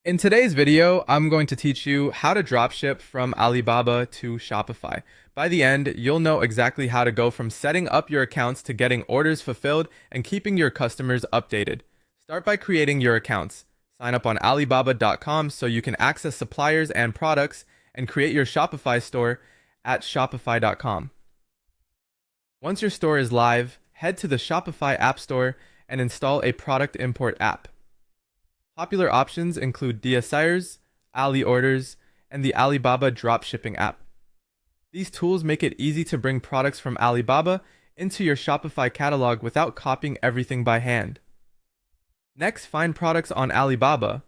In today's video, I'm going to teach you how to dropship from Alibaba to Shopify. By the end, you'll know exactly how to go from setting up your accounts to getting orders fulfilled and keeping your customers updated. Start by creating your accounts. Sign up on Alibaba.com so you can access suppliers and products, and create your Shopify store at Shopify.com. Once your store is live, head to the Shopify App Store and install a product import app. Popular options include DSIers, Ali Orders, and the Alibaba Dropshipping app. These tools make it easy to bring products from Alibaba into your Shopify catalog without copying everything by hand. Next, find products on Alibaba.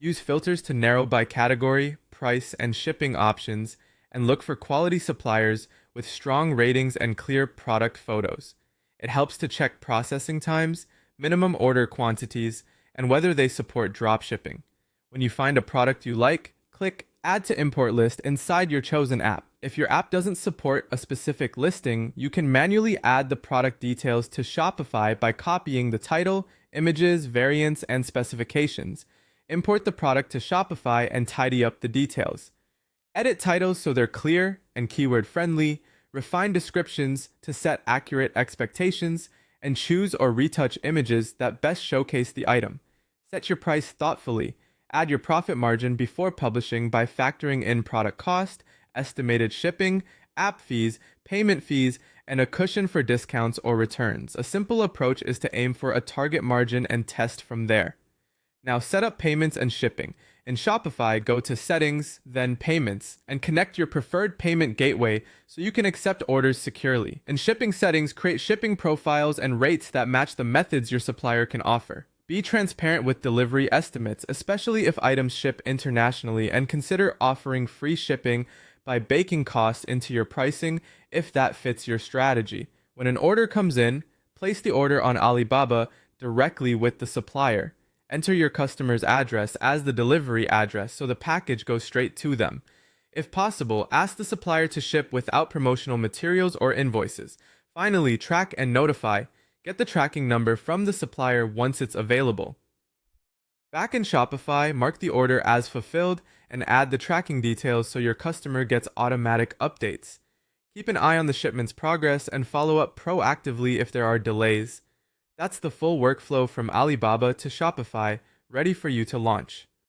Use filters to narrow by category, price, and shipping options, and look for quality suppliers with strong ratings and clear product photos. It helps to check processing times, minimum order quantities, and whether they support dropshipping. When you find a product you like, click Add to Import List inside your chosen app. If your app doesn't support a specific listing, you can manually add the product details to Shopify by copying the title, images, variants, and specifications. Import the product to Shopify and tidy up the details. Edit titles so they're clear and keyword friendly, refine descriptions to set accurate expectations, and choose or retouch images that best showcase the item. Set your price thoughtfully. Add your profit margin before publishing by factoring in product cost, estimated shipping, app fees, payment fees, and a cushion for discounts or returns. A simple approach is to aim for a target margin and test from there. Now set up payments and shipping. In Shopify, go to Settings, then Payments, and connect your preferred payment gateway so you can accept orders securely. In shipping settings, create shipping profiles and rates that match the methods your supplier can offer. Be transparent with delivery estimates, especially if items ship internationally, and consider offering free shipping by baking costs into your pricing if that fits your strategy. When an order comes in, place the order on Alibaba directly with the supplier. Enter your customer's address as the delivery address so the package goes straight to them. If possible, ask the supplier to ship without promotional materials or invoices. Finally, track and notify. Get the tracking number from the supplier once it's available. Back in Shopify, mark the order as fulfilled and add the tracking details so your customer gets automatic updates. Keep an eye on the shipment's progress and follow up proactively if there are delays. That's the full workflow from Alibaba to Shopify, ready for you to launch.